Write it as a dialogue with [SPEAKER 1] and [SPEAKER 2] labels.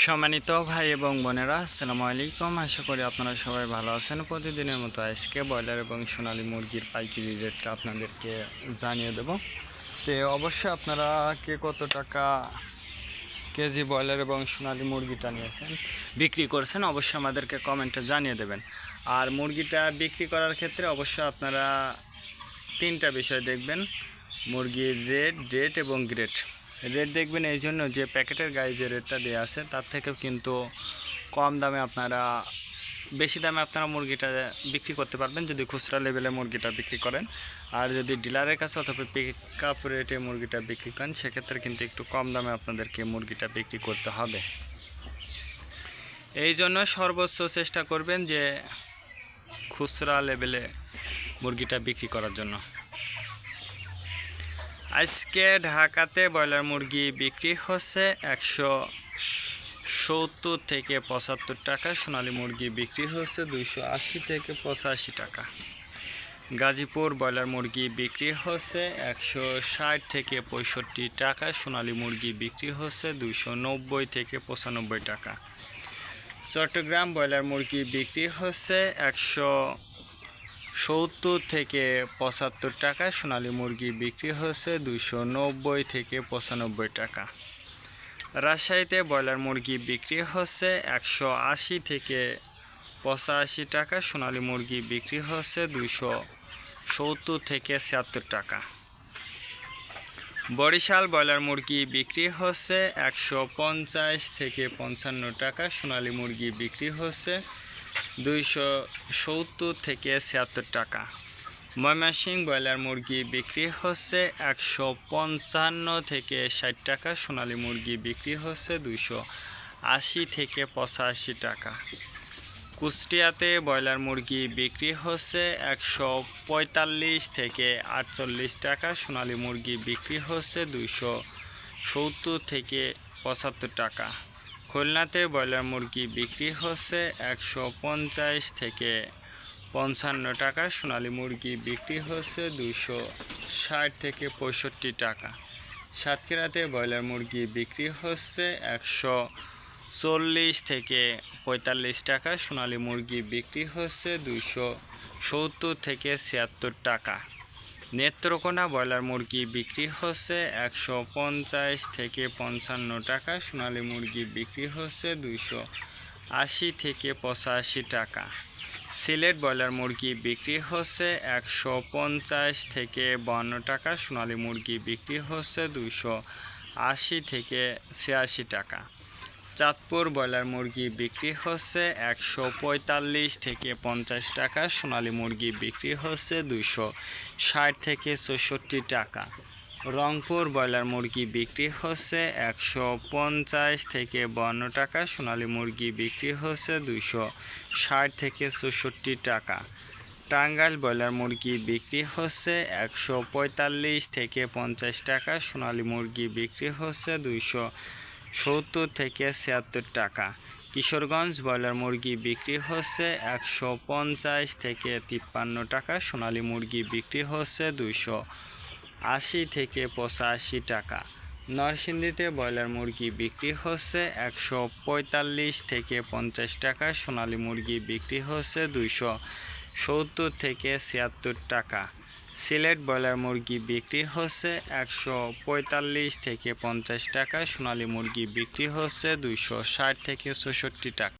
[SPEAKER 1] সম্মানিত ভাই এবং বোনেরা, আসসালামু আলাইকুম। আশা করি আপনারা সবাই ভালো আছেন। প্রতিদিনের মতো আজকে ব্রয়লার এবং সোনালী মুরগির পাইকারি রেটটা আপনাদেরকে জানিয়ে দেব। তো অবশ্যই আপনারা কে কত টাকা কেজি ব্রয়লার এবং সোনালী মুরগিটা নিয়েছেন, বিক্রি করছেন, অবশ্যই আমাদেরকে কমেন্টে জানিয়ে দেবেন। আর মুরগিটা বিক্রি করার ক্ষেত্রে অবশ্যই আপনারা তিনটা বিষয় দেখবেন: মুরগির রেট এবং গ্রেড। রেট দেখবেন এই জন্য যে প্যাকেটের গায়ে যে রেটটা দেওয়া আছে তার থেকেও কিন্তু কম দামে আপনারা, বেশি দামে আপনারা মুরগিটা বিক্রি করতে পারবেন যদি খুচরা লেভেলে মুরগিটা বিক্রি করেন। আর যদি ডিলারের কাছে অথবা পিক আপ রেটে মুরগিটা বিক্রি করেন সেক্ষেত্রে কিন্তু একটু কম দামে আপনাদেরকে মুরগিটা বিক্রি করতে হবে। এই জন্য সর্বোচ্চ চেষ্টা করবেন যে খুচরা লেভেলে মুরগিটা বিক্রি করার জন্য। আজকে ঢাকাতে ব্রয়লার মুরগি বিক্রি হচ্ছে 170 থেকে 75 টাকা। সোনালী মুরগি বিক্রি হচ্ছে 280 থেকে 85 টাকা। গাজীপুর ব্রয়লার মুরগি বিক্রি হচ্ছে 160 থেকে 65 টাকা। সোনালী মুরগি বিক্রি হচ্ছে 290 থেকে 95 টাকা। চট্টগ্রাম ব্রয়লার মুরগি বিক্রি হচ্ছে 170 থেকে 75 টাকা। সোনালী মুরগি বিক্রি হচ্ছে 290 থেকে 95 টাকা। রাজশাহীতে ব্রয়লার মুরগি বিক্রি হচ্ছে 180 থেকে 85 টাকা। সোনালী মুরগি বিক্রি হচ্ছে 270 থেকে 76 টাকা। বরিশাল ব্রয়লার মুরগি বিক্রি হচ্ছে 150 থেকে 55 টাকা। সোনালী মুরগি বিক্রি হচ্ছে 270 থেকে 76 টাকা। ময়মনসিংহ ব্রয়লার মুরগি বিক্রি হচ্ছে 155 থেকে 60 টাকা। সোনালী মুরগি বিক্রি হচ্ছে 280 থেকে 85 টাকা। কুষ্টিয়াতে ব্রয়লার মুরগি বিক্রি হচ্ছে 145 থেকে 48 টাকা। সোনালী মুরগি বিক্রি হচ্ছে 270 থেকে 75 টাকা। খুলনাতে ব্রয়লার মুরগি বিক্রি হচ্ছে 150 থেকে 55 টাকা। সোনালী মুরগি বিক্রি হচ্ছে 260 থেকে 65 টাকা। সাতক্ষীরাতে ব্রয়লার মুরগি বিক্রি হচ্ছে 140 থেকে 45 টাকা। সোনালী মুরগি বিক্রি হচ্ছে 270 থেকে 76 টাকা। নেত্রকোনা ব্রয়লার মুরগি বিক্রি হচ্ছে 150 থেকে 55 টাকা। সোনালী মুরগি বিক্রি হচ্ছে 280 থেকে 85 টাকা। সিলেট ব্রয়লার মুরগি বিক্রি হচ্ছে 150 থেকে 52 টাকা। সোনালী মুরগি বিক্রি হচ্ছে 280 থেকে 86 টাকা। চাঁদপুর ব্রয়লার মুরগি বিক্রি হচ্ছে 145 থেকে 50 টাকা। সোনালী মুরগি বিক্রি হচ্ছে 260 থেকে 64 টাকা। রংপুর ব্রয়লার মুরগি বিক্রি হচ্ছে 150 থেকে 52 টাকা। সোনালী মুরগি বিক্রি হচ্ছে 260 থেকে 64 টাকা। টাঙ্গাইল ব্রয়লার মুরগি বিক্রি হচ্ছে 145 থেকে 50 টাকা। সোনালী মুরগি বিক্রি হচ্ছে 270 থেকে 76 টাকা। কিশোরগঞ্জ ব্রয়লার মুরগি বিক্রি হচ্ছে 150 থেকে 53 টাকা। সোনালী মুরগি বিক্রি হচ্ছে 280 থেকে 85 টাকা। নরসিংদীতে ব্রয়লার মুরগি বিক্রি হচ্ছে 145 থেকে 50 টাকা। সোনালী মুরগি বিক্রি হচ্ছে 270 থেকে 76 টাকা। সিলেট ব্রয়লার মুরগি বিক্রি হচ্ছে 145 থেকে 50 টাকা। সোনালী মুরগি বিক্রি হচ্ছে 260 থেকে 64 টাকা।